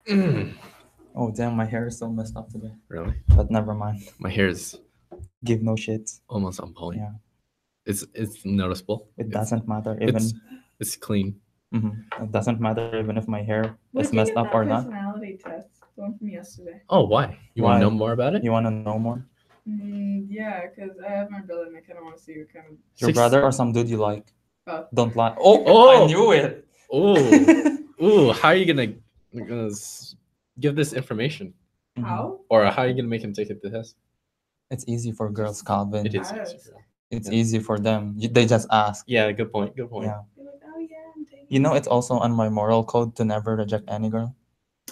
Mm. Oh damn, my hair is so messed up today. Really? But never mind. My hair is Give no shits. almost on point. Yeah. It's noticeable. It doesn't matter It's even. it's clean. It doesn't matter even if my hair is Where'd you messed get up that or not. personality test? The one from yesterday. Oh, why? You want Why? to know more about it? You want to know more? Yeah, because I have my brother and I kind of want to see what kind of. Your Six- brother or some dude you like? Both. Don't lie. Oh, Oh! I knew it. Ooh, ooh! How are you gonna give this information, Mhm. How? or how are you gonna make him take it the test? It's easy for girls, Calvin. It is Yes. easy. It's Yeah. easy for them. They just ask. Yeah, good point. Good point. Yeah. You're like, oh yeah, I'm taking. You know, it's also on my moral code to never reject any girl.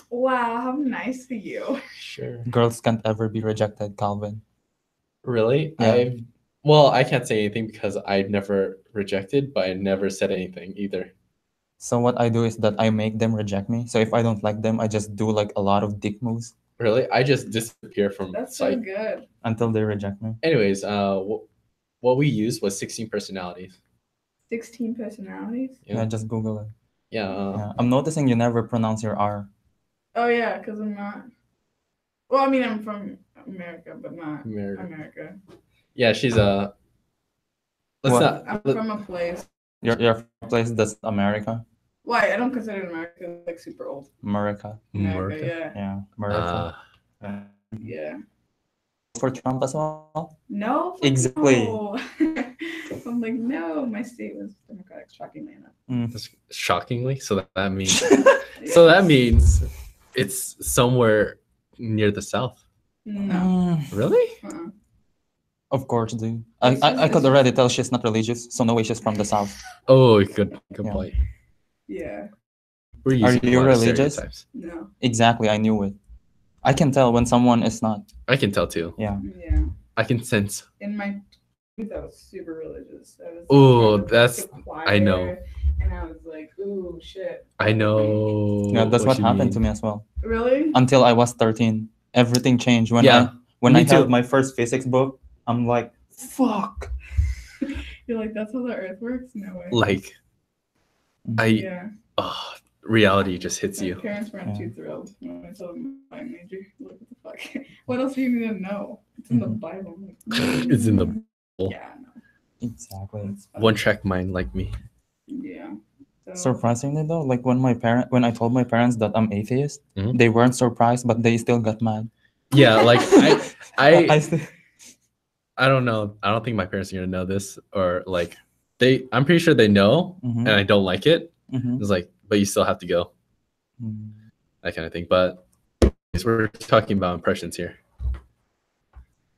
Wow, how nice of you. Sure. Girls can't ever be rejected, Calvin. Really? Yeah. I can't say anything because I've never rejected, but I never said anything either. So what I do is that I make them reject me. So if I don't like them, I just do like a lot of dick moves Really? I just disappear from That's so sight. good. until they reject me. Anyways, what we used was 16 personalities. 16 personalities. Yeah, just Google it. Yeah. Yeah. I'm noticing you never pronounce your R. Oh yeah, because I'm not. Well, I mean, I'm from America, but not America. America. Yeah, she's a. Let's What? not. I'm let- from a place. Your place that's America. Why? I don't consider it America. It's like super old. America. America, America. Yeah. America. Uh, yeah. For Trump as well. No. fuck Exactly. no. I'm like, no, my state was Democratic, shockingly enough. that's shockingly, so that means so that means it's somewhere near the south. No. Really? Uh-uh. Of course, dude. It's I just- could already tell she's not religious, so no way she's from the south. Oh, good Yeah. point. Yeah. We're Are using a you lot of religious? stereotypes. No. Exactly, I knew it. I can tell when someone is not. I can tell too. Yeah. Yeah. I can sense. In my youth, I was super religious. I was Ooh, part of, that's- the choir, I know. And I was like, ooh, shit. I know. Yeah, that's what you happened mean. to me as well. Really? Until I was 13. Everything changed. When Yeah, I me held too. my first physics book, I'm like, fuck. You're like, that's how the earth works? No way. Like, I yeah. reality just hits My you. parents weren't Yeah. too thrilled when I told them my major. Like, what the fuck? What else do you need to know? It's in the Mhm. Bible. I'm like, It's in the Yeah, no. Exactly. It's fine. one track mind like me. Yeah. So, Surprisingly though, like when I told my parents that I'm atheist, Mhm. they weren't surprised, but they still got mad. Yeah, like I still, I don't know. I don't think my parents are gonna know this, or like I'm pretty sure they know, Mhm. and I don't like it. Mhm. It's like, but you still have to go, Mm. that kind of thing. But we're talking about impressions here.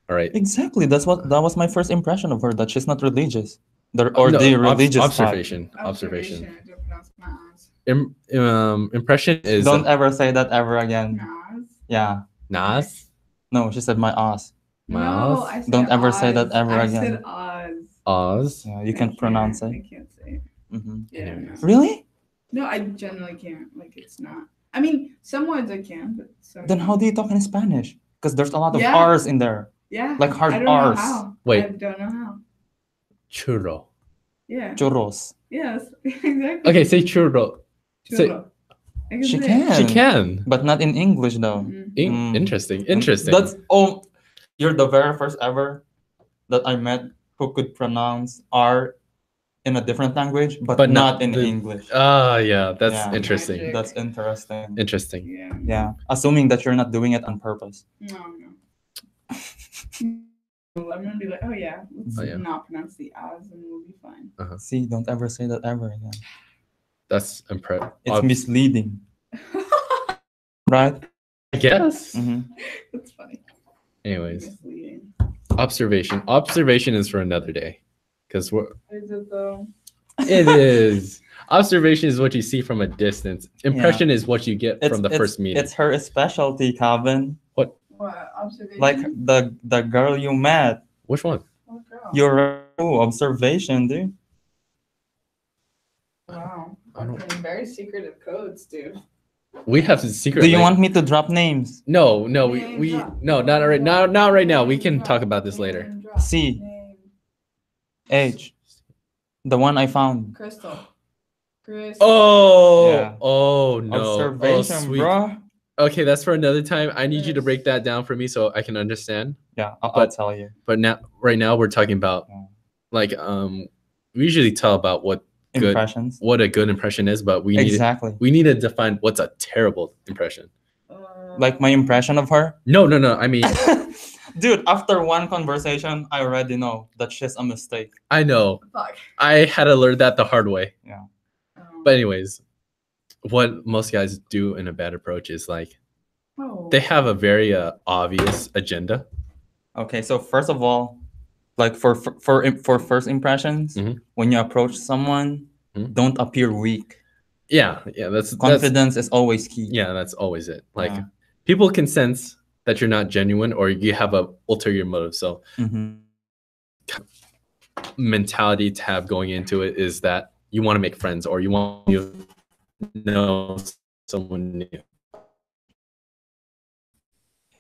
All right. Exactly. That was my first impression of her, that she's not religious. Or No, the religious type. observation. I don't pronounce my eyes. Impression is Don't ever say that ever again. Nas. Yeah. Nas. No, she said my ass. No, Mouse? I said Don't ever say that Oz. ever I again. said Oz. Oz. Yeah, you I can pronounce can't- it. I can't say it. Hmm Yeah, no. Anyways. Really? No, I generally can't. Like, it's not. I mean, some words I can, but some. Then how do you talk in Spanish? Because there's a lot of Yeah. R's in there. Yeah. like hard I don't know Rs? how. Wait. I don't know how. Churro. Yeah. Churros. Yes. Exactly. Okay, say churro. Say- Churro. I can She say it. can. She can. But not in English though. Mm. Mm. Interesting. Interesting. That's you're the very first ever that I met who could pronounce R in a different language, but not in the- English. Yeah, that's Yeah. interesting. Magic. That's interesting. Interesting. Yeah. Yeah, assuming that you're not doing it on purpose. No, no. I'm gonna be like, oh yeah, let's Oh, yeah. not pronounce the Oz and we'll be fine. See, don't ever say that ever again. That's impressive. It's misleading, right? I guess. Hmm That's funny. Anyways, Misleading. observation. Observation is for another day, because Is it though? it is. Observation is what you see from a distance. Impression is what you get from the first meeting. It's her specialty, Calvin. What observation? Like the girl you met. Which one? What girl? Your observation, dude. Wow. I don't- Fucking very secretive codes, dude. We have to secret. Do you want me to drop names? No, Name we drop. no, not right now. Not right now. We can talk about this later. Name drop. C. Name. H. The one I found. Crystal. Crystal. Oh, Yeah. oh no. Observation, oh, sweet. bruh. Okay, that's for another time. I need you to Yes. break that down for me so I can understand. Yeah, I'll But- tell you. But right now we're talking about Yeah. like we usually tell about what a good impression is, but we Exactly. need to define what's a terrible impression. Like my impression of her. No. I mean, Dude, after one conversation, I already know that she's a mistake. I know. Fuck. I had to learn that the hard way. Um, But anyways, what most guys do in a bad approach is like oh. they have a very obvious agenda. Okay, so first of all, like for first impressions, Mhm. when you approach someone, Mhm. don't appear weak. Yeah, that's Confidence is always key. yeah, that's always it. Like Yeah. people can sense that you're not genuine or you have a ulterior motive. So Mhm. mentality to have going into it is that you want to make friends or you want to know someone new.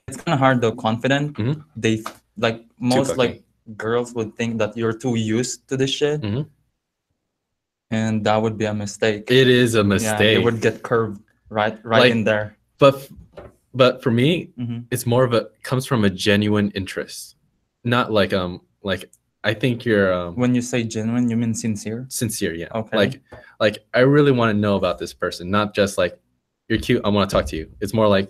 It's kind of hard though. Confident, Mhm. they like most cocky. like girls would think that you're too used to this shit, Mhm. and that would be a mistake. It is a Yeah, mistake. it would get curved right Like- in there. But for me, Mhm. it's more of comes from a genuine interest, not like I think you're When you say genuine, you mean sincere. sincere. Yeah. Okay. Like I really want to know about this person, not just like you're cute. I want to talk to you. It's more like,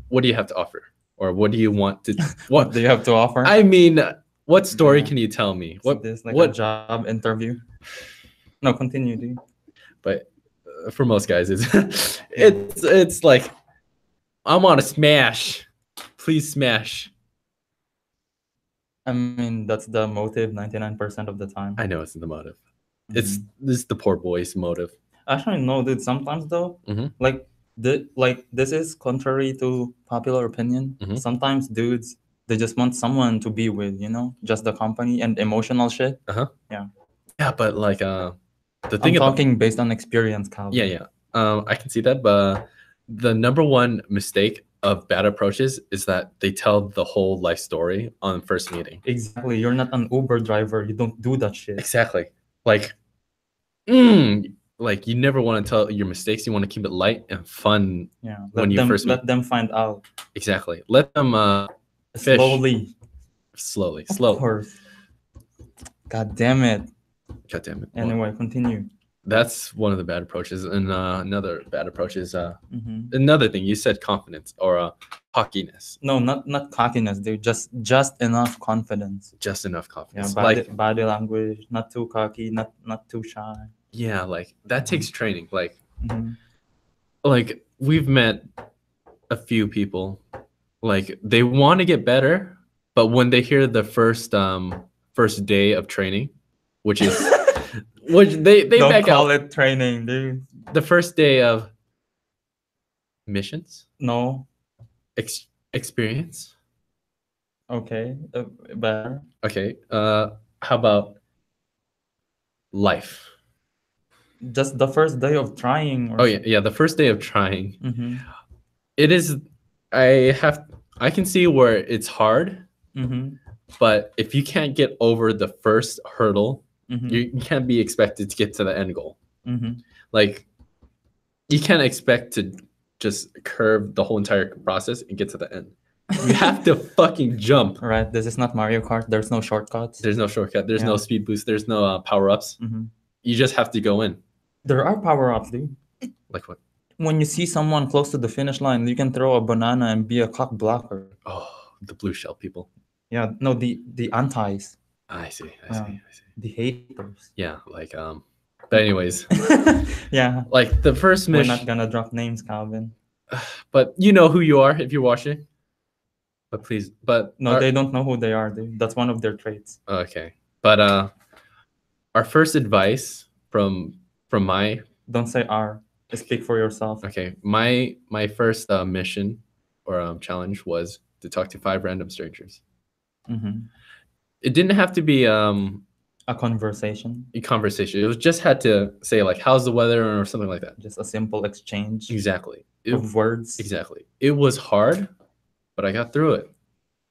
what do you have to offer, or what do you want to? What do you have to offer? I mean, what story Yeah. can you tell me? Is What this like a what? job interview? No, continue, dude. But for most guys, it's it's like I'm on a smash. Please smash. I mean, that's the motive 99% of the time. I know it's the motive. It's Mhm. this is the poor boy's motive. Actually no, dude. Sometimes though, Mhm. like this is contrary to popular opinion. Mhm. Sometimes dudes they just want someone to be with, just the company and emotional shit. Yeah, but like the I'm thing about talking based on experience, Calvin. yeah. I can see that, but the number one mistake of bad approaches is that they tell the whole life story on first meeting. Exactly. You're not an Uber driver. You don't do that shit. Exactly. Like you never want to tell your mistakes. You want to keep it light and fun. Yeah. When you first meet. let them find out Exactly. Let them Fish. slowly. Of slow. course. God damn it. God damn it. Well, Anyway, continue. that's one of the bad approaches, and another bad approach is Mhm. another thing. You said confidence or cockiness. No, not cockiness, dude. Just enough confidence. Just enough Yeah, confidence. body language, not too cocky, not too shy. Yeah, like that takes training. Mhm. Like we've met a few people, like they want to get better, but when they hear the first day of training, which is which they Don't back call out it training, dude. the first day of missions No. experience. Okay. Better. Okay, how about life? Just the first day of trying. Oh yeah, the first day of trying. Mm-hmm. It is. I can see where it's hard, Mm-hmm. but if you can't get over the first hurdle, Mm-hmm. you can't be expected to get to the end goal. Mm-hmm. Like you can't expect to just curve the whole entire process and get to the end. You have to fucking jump. All right. This is not Mario Kart. There's no shortcuts. There's no shortcut. There's no Yeah. speed boost. There's no power ups. Mm-hmm. You just have to go in. There are power ups, dude. Like what? When you see someone close to the finish line, you can throw a banana and be a cock blocker. Oh, the blue shell people. Yeah. No, the antis, I see. Yeah. the haters. Yeah, like But anyways, Yeah. like the first We're mission. not gonna drop names, Calvin. But you know who you are if you're watching. But please, No, they don't know who they are, dude. That's one of their traits. okay. But our first advice from my Don't say R. Speak for yourself. my first mission or challenge was to talk to 5 random strangers. Mm-hmm. It didn't have to be A conversation, a conversation. It was just had to say like, "How's the weather?" or something like that. just a simple exchange Exactly. of words. Exactly. It was hard, but I got through it.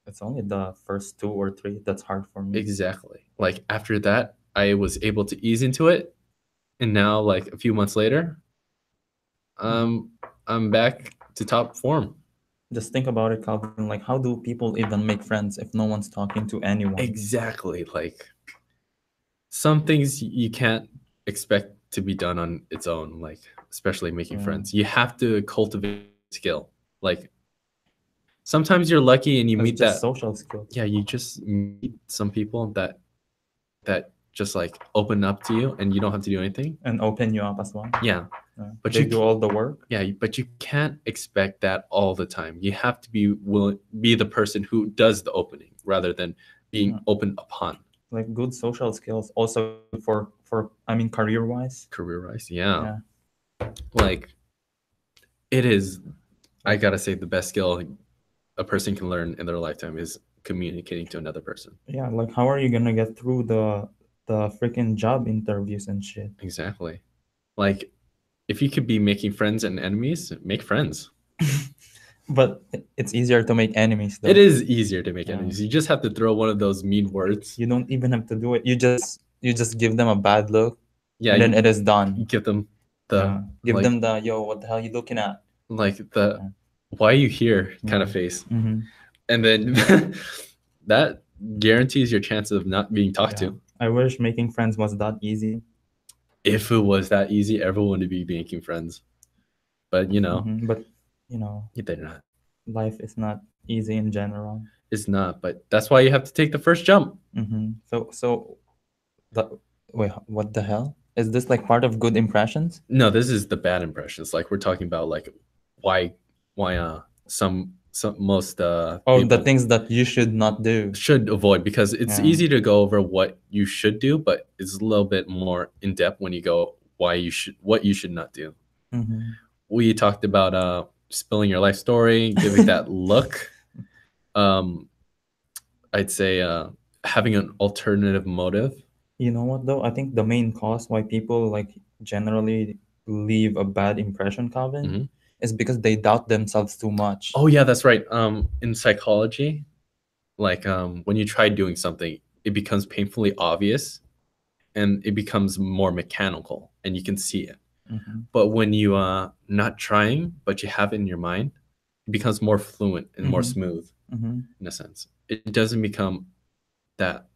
It's only the first 2 or 3 that's hard for me. Exactly. Like after that, I was able to ease into it, and now like a few months later, I'm back to top form. Just think about it, Calvin. Like, how do people even make friends if no one's talking to anyone? Exactly. Like some things you can't expect to be done on its own, like especially making Yeah. friends. You have to cultivate skill. Like sometimes you're lucky and you It's meet just that social skills. yeah, you just meet some people that just like open up to you and you don't have to do anything. And open you up as well. Yeah. Yeah. But They you do all the work. Yeah, but you can't expect that all the time. You have to be willing, be the person who does the opening rather than being Yeah. opened upon. Like good social skills, also for I mean career wise. Career wise, yeah. Like it is. I gotta say, the best skill a person can learn in their lifetime is communicating to another person. Yeah, like how are you gonna get through the freaking job interviews and shit? Exactly. Like if you could be making friends and enemies, make friends. But it's easier to make enemies though. It is easier to make Yeah. enemies. You just have to throw one of those mean words. You don't even have to do it. You just give them a bad look, Yeah, and then you it is done. give them the Yeah. Give like- them the yo, what the hell you looking at? like the Yeah. why are you here kind of Yeah. face, Mm-hmm. and then that guarantees your chance of not being talked Yeah. to. I wish making friends was that easy. If it was that easy, everyone would be making friends, but you know, Mhm. But you know, they're not. life is not easy in general. It's not, but that's why you have to take the first jump. Mm-hmm. So the wait, what the hell? Is this like part of good impressions? No, this is the bad impressions. Like we're talking about like why some most Oh, people the things that you should not do. should avoid, because it's Yeah. easy to go over what you should do, but it's a little bit more in depth when you go what you should not do. Mm-hmm. We talked about spilling your life story, giving that look. I'd say having an alternative motive. You know what though? I think the main cause why people like generally leave a bad impression, Calvin, Mhm. is because they doubt themselves too much. Oh yeah, that's right. In psychology, like when you try doing something, it becomes painfully obvious and it becomes more mechanical and you can see it. Mhm. But when you not trying, but you have it in your mind, it becomes more fluent and more Mhm. smooth Mhm. in a sense. It doesn't become that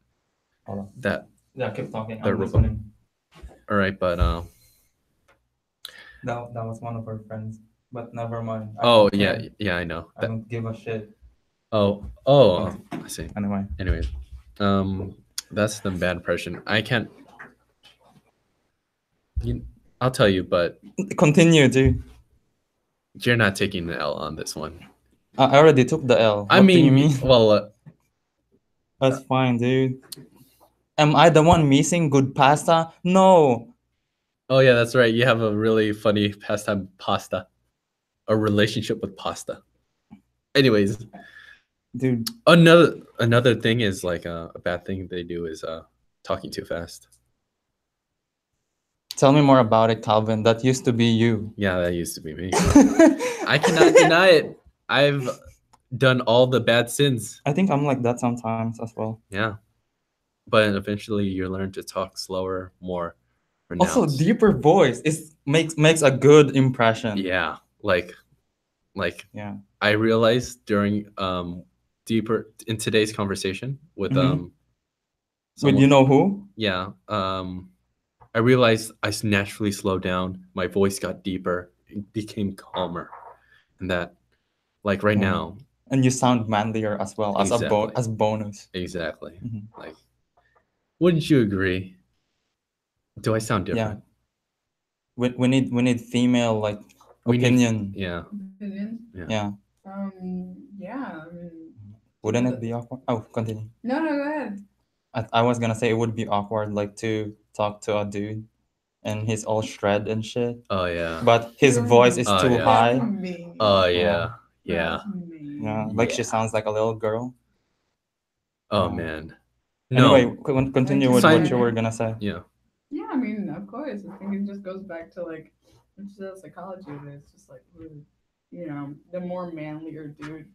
Hold on. that Yeah, keep talking. The I'm robot. listening. all right, but That was one of our friends, but never mind. I oh don't yeah, care. yeah, I know. I don't give a shit. Oh, I see. Anyway, Anyways, that's the bad impression. I can't. I'll tell you, but continue, dude. you're not taking the L on this one. I already took the L. I What do you mean, mean? well, That's fine, dude. Am I the one missing good pasta? No. oh yeah, that's right. You have a really funny pastime, pasta, a relationship with pasta. Anyways, Dude, another thing is like a bad thing they do is talking too fast. tell me more about it, Calvin. That used to be you. Yeah, that used to be me. I cannot deny it. I've done all the bad sins. I think I'm like that sometimes as well. Yeah, but eventually you learn to talk slower, more Also, pronounced. deeper voice is makes a good impression. Yeah, like Yeah. I realized during deeper in today's conversation with Mhm. um But someone- you know who? yeah, I realized I naturally slowed down. My voice got deeper, it became calmer, and that like right Yeah. now, And you sound manlier as well as Exactly. as bonus. exactly. Mhm. Like, wouldn't you agree? Do I sound Yeah. different? We need female like We need- opinion. Yeah. Opinion? Yeah. Yeah, I mean, Wouldn't it be awkward? Oh, continue. no, go ahead. I was gonna say it would be awkward like to talk to a dude and he's all shred and shit. Oh yeah. But his voice is Oh, too yeah. high. That's mean. Oh Yeah. yeah. Yeah. That's mean. Yeah. Like she Yeah. sounds like a little girl. Oh Yeah. man. No. Anyway, continue with Sign- what you were gonna say. Yeah. Yeah, I mean, of course. I think it just goes back to like, it's just psychology. But it's just like, you know, the more manlier dude,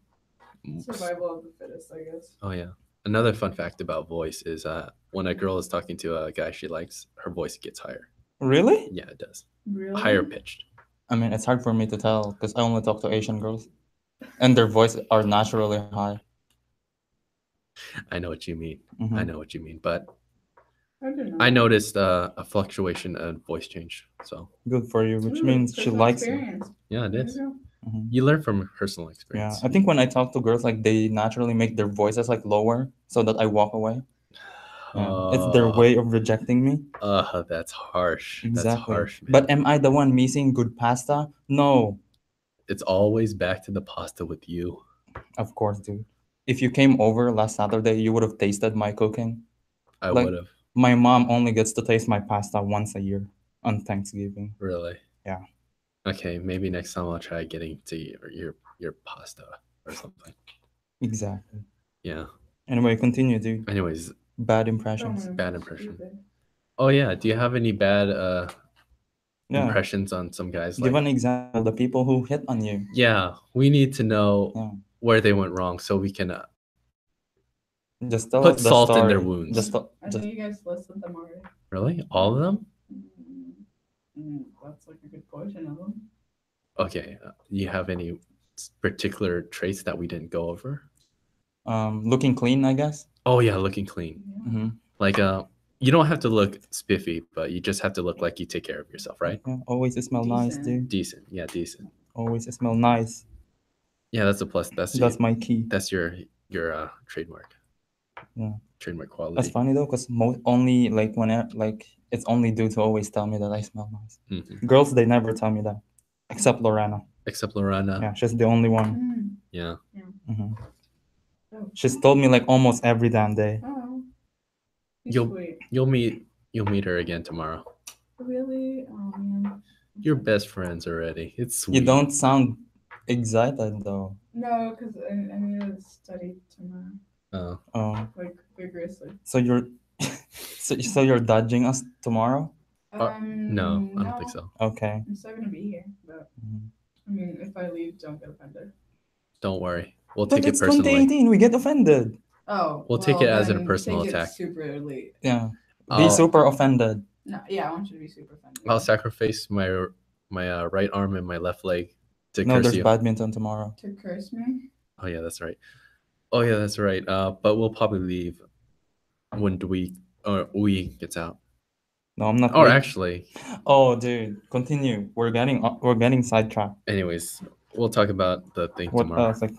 survival of the fittest, I guess. Oh yeah. Another fun fact about voice is when a girl is talking to a guy she likes, her voice gets higher. Really? Yeah, it does. Really? Higher pitched. I mean, it's hard for me to tell because I only talk to Asian girls, and their voice are naturally high. I know what you mean. Mhm. I know what you mean. But I don't know. I noticed a fluctuation in voice change. So Good for you, which Ooh, means she personal likes you. experience. yeah, it There is. you go. Mhm. You learn from personal Yeah, experience. I think when I talk to girls, like they naturally make their voices like lower so that I walk away. Yeah, it's their way of rejecting me. That's harsh. That's Exactly. harsh, man. But am I the one missing good pasta? No, It's always back to the pasta with you. of course, dude. If you came over last Saturday, you would have tasted my cooking. I Like, would have. my mom only gets to taste my pasta once a year on Thanksgiving. Really. Yeah. Okay, maybe next time I'll try getting to your pasta or something. Exactly. Yeah. Anyway, continue, dude. Anyways, Bad Don't impressions. wanna bad be impression. stupid. oh yeah. Do you have any bad Yeah. impressions on some guys? Give Like, an example. The people who hit on you. yeah, we need to know Yeah. where they went wrong so we can Just tell put us the salt in story. their wounds. I think you guys listed them already. Really? All of them? That's like a good portion of them. Okay. You have any particular traits that we didn't go over? Looking clean, I guess. Oh yeah, looking clean. Yeah. Mm-hmm. Like you don't have to look spiffy, but you just have to look like you take care of yourself, right? Yeah, always smell nice, Decent. dude. Decent. Yeah, decent. Always smell nice. Yeah, that's a plus. That's my key. That's your trademark. Yeah. Trademark quality. That's funny though, cause only like whenever like it's only dudes who always tell me that I smell nice. Mhm. Girls, they never tell me that, except Lorena. Except Lorena. Yeah, she's the only one. Mm. Yeah. Hmm. Oh. She's told me like almost every damn day. Oh. He's You'll sweet. you'll meet her again tomorrow. Really? Oh man. You're best friends already. It's sweet. You don't sound excited though. No, because I need to study tomorrow, Oh. Oh, like vigorously. so you're so you're dodging us tomorrow? No, I don't think so. Okay. I'm still gonna be here, but Mhm. I mean, if I leave, don't get offended. Don't worry. We'll But take it it's personally. 2018. We get offended. Oh, We'll take it as a then personal take it attack. super late. Yeah. Be I'll, super offended. No, yeah, I want you to be super offended. I'll sacrifice my right arm and my left leg to No, curse there's you. badminton tomorrow. To curse me? Oh yeah, that's right. Oh yeah, that's right. But we'll probably leave when we gets out. No, I'm not. Or leaving. actually, Oh, dude, continue. We're getting sidetracked. anyways, we'll talk about the thing What tomorrow. else? Like,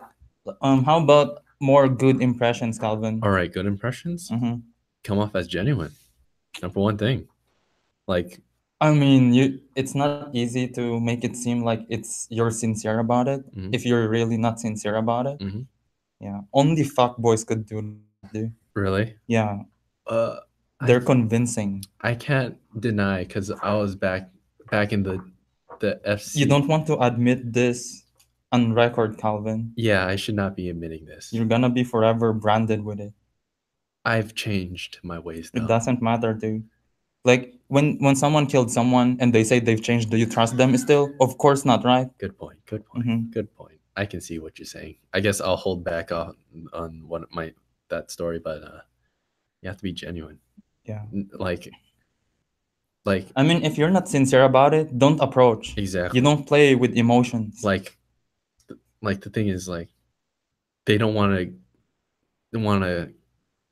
how about more good impressions, Calvin? All right, good impressions. Mm-hmm. Come off as genuine. Number one thing. Like, I mean, it's not easy to make it seem like you're sincere about it Mhm. if you're really not sincere about it. Mhm. Yeah, only fuckboys could do that, dude. really? Yeah, Uh, they're convincing. I can't deny because I was back in the FC. You don't want to admit this on record, Calvin. Yeah, I should not be admitting this. You're gonna be forever branded with it. I've changed my ways It though. doesn't matter, dude. Like when someone killed someone and they say they've changed, do you trust them still? Of course not, right? Good point. Good point. Mhm. Good point. I can see what you're saying. I guess I'll hold back on that story, but you have to be genuine. Yeah. Like I mean, if you're not sincere about it, don't approach. exactly. You don't play with emotions. Like the thing is like they don't want to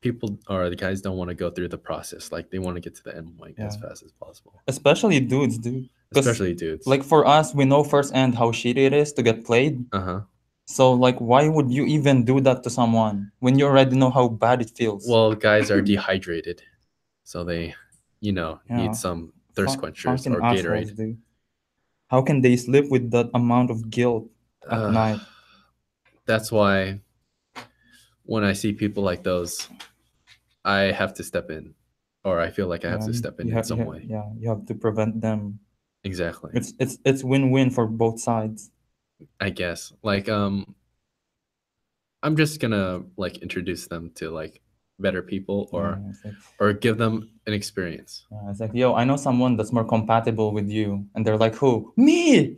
people or the guys don't want to go through the process. Like they want to get to the end point as Yeah. fast as possible. Especially dudes, dude. 'Cause, Especially dudes. like for us, we know firsthand how shitty it is to get played. uh-huh. So like, why would you even do that to someone when you already know how bad it feels? Well, guys are dehydrated. So they, Yeah. need some thirst quenchers Fucking or assholes, Gatorade. dude. How can they sleep with that amount of guilt at night? That's why when I see people like those, I have to step in, or I feel like I have to step in some way. Yeah, you have to prevent them. Exactly. It's win-win for both sides. I guess. Like I'm just gonna like introduce them to like better people or Yeah, it's like, or give them an experience. yeah, it's like, yo, I know someone that's more compatible with you, and they're like, who? Me?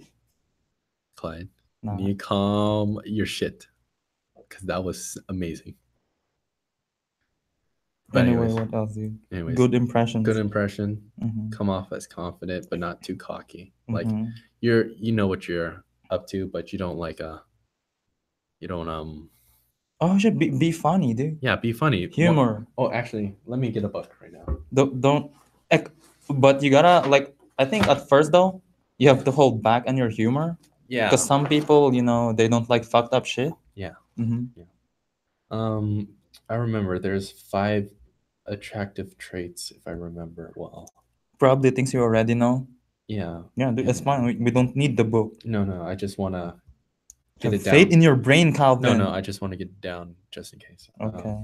Clyde, Nah. you calm your shit, because that was amazing. But Anyway, anyways, what else, dude? anyways, Good impressions. good impression. Mhm, Come off as confident, but not too cocky. Like mhm. you know what you're up to, but you don't you don't Oh, should be funny, dude. yeah, be funny. Humor. Oh, actually, let me get a book right now. Don't. ec- But you gotta like. I think at first though, you have to hold back on your humor Yeah. because some people, they don't like fucked up shit. Yeah. Hmm. I remember there's 5 attractive traits if I remember well. Probably things you already know. Yeah. Yeah, dude, it's fine. We don't need the book. No, I just want to get Have it faith down. in your brain, Calvin. No, I just want to get it down just in case. Okay.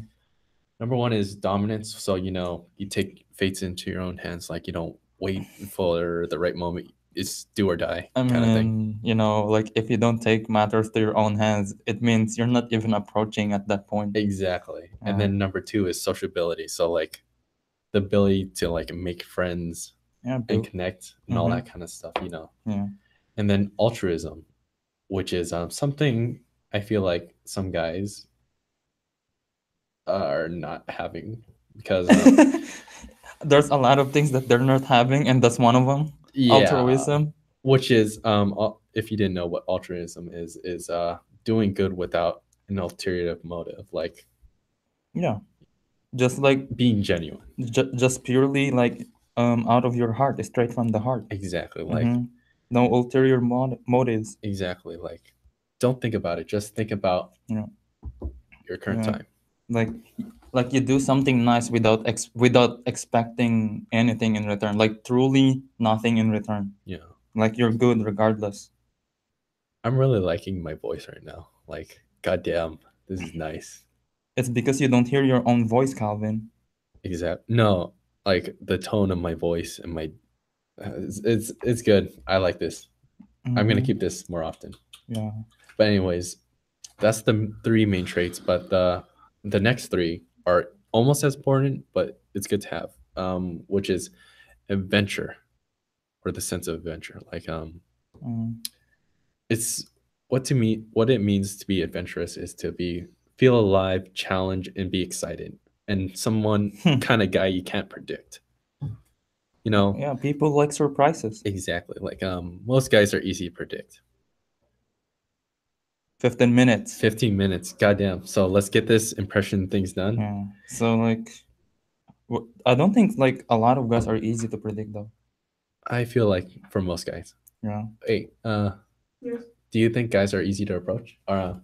Number 1 is dominance. So, you take fates into your own hands. Like, you don't wait for the right moment. It's do or die I kind of thing. mean, like if you don't take matters to your own hands, it means you're not even approaching at that point. Exactly. And Yeah. then number 2 is sociability. So, like, the ability to, like, make friends Yeah, and bro. connect and all Mhm. that kind of stuff, Yeah. And then altruism, which is something I feel like some guys are not having because There's a lot of things that they're not having, and that's one of them. yeah, Altruism. which is if you didn't know what altruism is doing good without an ulterior motive, like Yeah. Just like being genuine. just purely like out of your heart, straight from the heart. Exactly, like Mhm. No ulterior motives. exactly, like don't think about it. Just think about Yeah. your current Yeah. time. Like you do something nice without expecting anything in return. Like truly nothing in return. Yeah, Like you're good regardless. I'm really liking my voice right now. Like, goddamn, this is nice. It's because you don't hear your own voice, Calvin. No, like the tone of my voice and my it's good. I like this. I'm gonna Mhm. keep this more often. Yeah. But anyways, that's the 3 main traits. But the next 3 are almost as important, but it's good to have. Which is adventure, or the sense of adventure. Like Mm. it's what it means to be adventurous is to feel alive, challenge, and be excited, and someone kind of guy you can't predict. Yeah, people like surprises. Exactly. Like most guys are easy to predict. 15 minutes. 15 minutes. Goddamn. So let's get this impression things done. Yeah. So like I don't think like a lot of guys are easy to predict though. I feel like for most guys. Yeah. Hey, Yes. do you think guys are easy to approach, or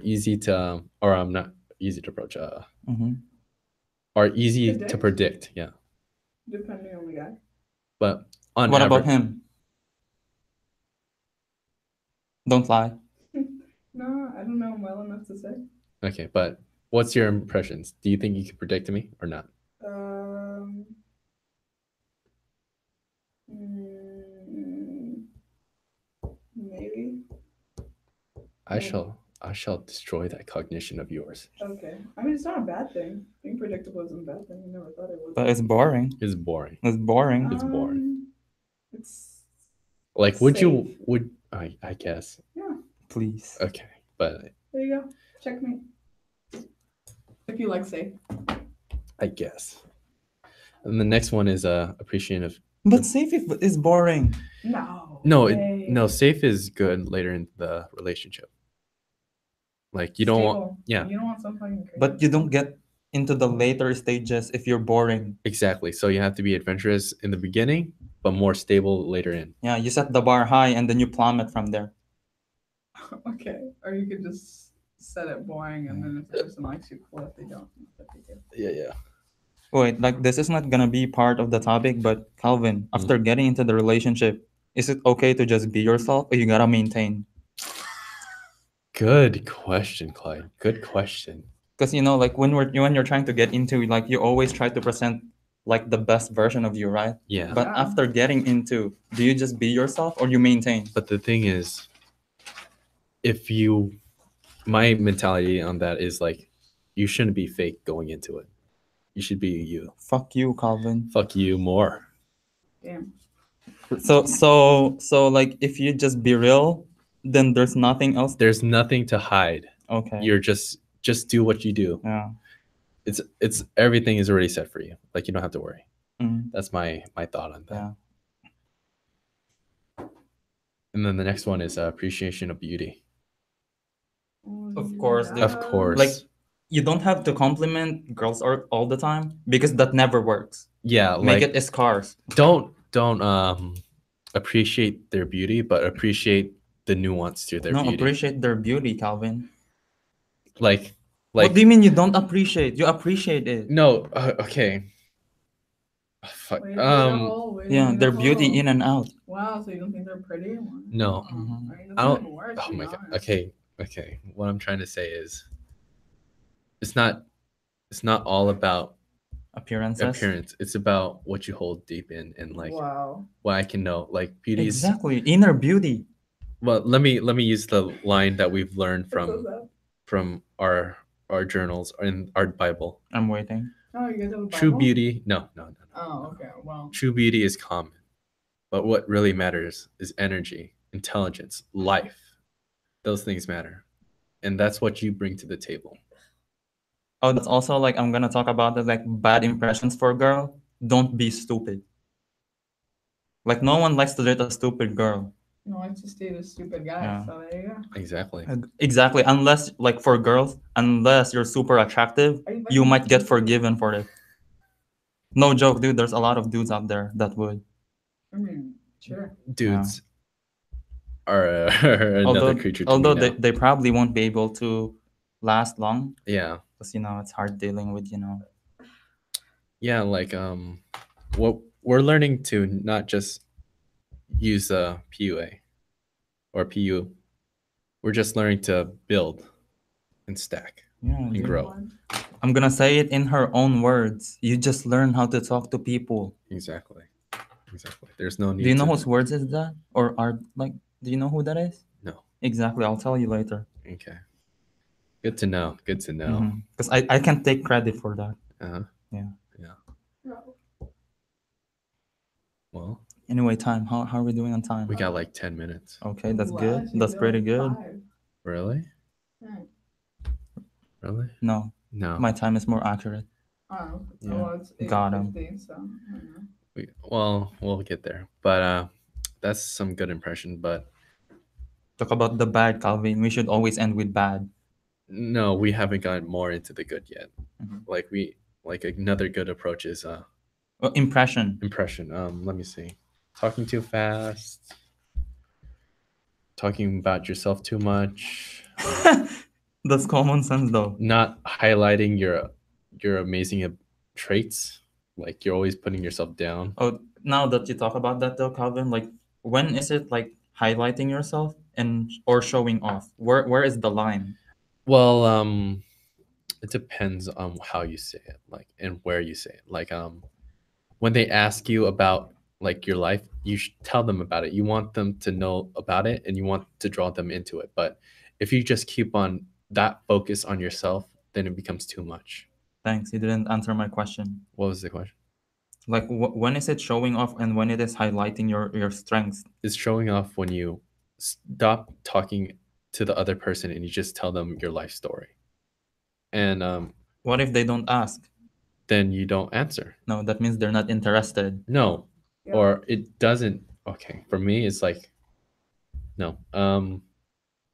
easy to, or not easy to approach, Mm-hmm. are easy to Predict? predict? Yeah, Depending on the guy. but on What average, about him? Don't lie. No, I don't know him well enough to say. okay, but what's your impressions? Do you think you can predict me or not? Um, mm, maybe. I shall destroy that cognition of yours. Okay. I mean, it's not a bad thing. Being predictable isn't a bad thing. I never thought it was. But it's boring. It's boring. It's boring. it's boring. It's Like, would you safe. would I guess. Please. Okay, but There you go. Checkmate. If you like safe. I guess. And the next one is appreciative. But safe is boring. No. No, way. no, safe is good later in the relationship. Like you don't want, Stable. yeah, You don't want something crazy. But you don't get into the later stages if you're boring. exactly. So you have to be adventurous in the beginning, but more stable later in. Yeah, you set the bar high and then you plummet from there. Okay. Or you could just set it boring and then if the person likes you, cool. If they don't, that's what they do. Yeah. Wait, like this is not gonna be part of the topic, but Calvin, after getting into the relationship, is it okay to just be yourself or you gotta maintain? Good question, Clyde. Good question. Because like when you're trying to get into, like, you always try to present like the best version of you, right? Yeah. But Yeah. after getting into, do you just be yourself or you maintain? But the thing is, my mentality on that is like, you shouldn't be fake going into it. You should be you. Fuck you, Calvin. Fuck you more. Damn. So like if you just be real, then there's nothing else. There's nothing to hide. Okay. You're just do what you do. Yeah. it's everything is already set for you. Like you don't have to worry. Mm, That's my thought on that. yeah. And then the next one is appreciation of beauty. Of course, dude. Of course. Like, you don't have to compliment girls all the time because that never works. Yeah, Make like it scarce. don't appreciate their beauty, but appreciate the nuance to their No, beauty. appreciate their beauty, Calvin. Like What do you mean you don't appreciate? You appreciate it. no, okay. Fuck. Yeah, their beauty in and out. Wow, so you don't think they're pretty? No. I mean, that's I don't- even worse. Oh to be my god. honest. Okay. What I'm trying to say is it's not all about Appearances. appearance. It's about what you hold deep in and like Wow. what I can know. Like beauty is Exactly. Inner beauty. well, let me use the line that we've learned That's so sad. from our journals in our Bible. I'm waiting. Oh, you guys have a True Bible? beauty, no. Oh, okay. Well, True beauty is common. But what really matters is energy, intelligence, life. Those things matter. And that's what you bring to the table. Oh, that's also like I'm gonna talk about the like bad impressions for a girl. Don't be stupid. Like no one likes to date a stupid girl. you know, I just date a stupid guy. Yeah. So there you go. Exactly. Exactly. Unless like for girls, unless you're super attractive, Are you fucking might get stupid? forgiven for it. No joke, dude. There's a lot of dudes out there that would. I mean, sure. Dudes are another Although, creature to although me now. they probably won't be able to last long Yeah. because it's hard dealing with Yeah, like what we're learning to not just use PUA or PU. We're just learning to build and stack yeah. and dude. grow. I'm gonna say it in her own words. You just learn how to talk to people. Exactly. There's no need Do you know to whose words is that? Or are like do you know who that is? No. Exactly. I'll tell you later. Okay. Good to know. Because I can't take credit for that. Uh-huh. Yeah. Well, Anyway, time. How are we doing on time? we got like 10 minutes. Okay, that's Wow, good. actually, That's they're pretty like good. 5. Really? Yeah. Really? No, No. my time is more accurate. Oh, Yeah. well, it's Got 'em. 8:50, so I don't know. Well, we'll get there. But that's some good impression, but Talk about the bad, Calvin. We should always end with bad. no, we haven't gotten more into the good yet. Mhm. Like another good approach is Impression. impression. Let me see. Talking too fast. Talking about yourself too much. That's common sense, though. Not highlighting your amazing traits. Like you're always putting yourself down. Oh, now that you talk about that, though, Calvin, like when is it like highlighting yourself and or showing off? Where is the line? Well, it depends on how you say it, like and where you say it. Like when they ask you about like your life, you should tell them about it. You want them to know about it and you want to draw them into it. But if you just keep on that focus on yourself, then it becomes too much. Thanks. You didn't answer my question. What was the question? Like when is it showing off and when it is highlighting your strengths? It's showing off when you stop talking to the other person and you just tell them your life story. And What if they don't ask? then you don't answer. No, that means they're not interested. No. Yeah. Or it doesn't. Okay, for me it's like no.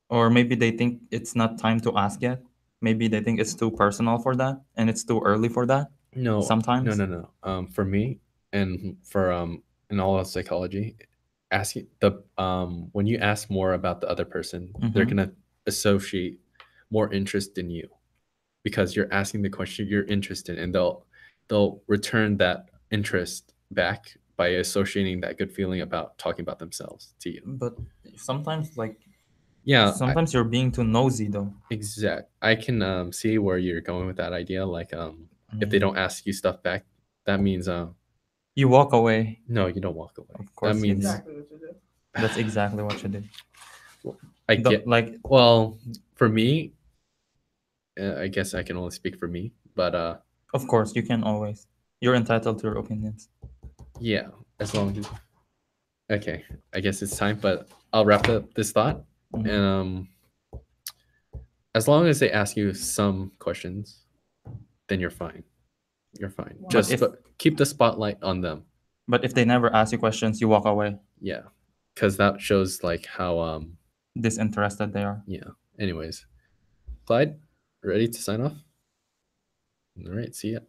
Or maybe they think it's not time to ask yet. Maybe they think it's too personal for that and it's too early for that. No. Sometimes? No. For me and for in all of psychology, asking the when you ask more about the other person, they're Mhm. gonna associate more interest in you because you're asking the question you're interested in, and they'll return that interest back by associating that good feeling about talking about themselves to you. But sometimes like Yeah, sometimes you're being too nosy though. I can see where you're going with that idea. Like if they don't ask you stuff back, that means You walk away. no, you don't walk away. Of course That you means do. Exactly what you did. That's exactly what you did. I The- get like well for me. I guess I can only speak for me, but of course you can always. You're entitled to your opinions. yeah, as long as okay, I guess it's time. But I'll wrap up this thought. Mhm. And as long as they ask you some questions, then you're fine. You're fine. Wow. Just But keep the spotlight on them. But if they never ask you questions, you walk away. Yeah, because that shows like how Disinterested they are. yeah. Anyways, Clyde, ready to sign off? All right, see ya.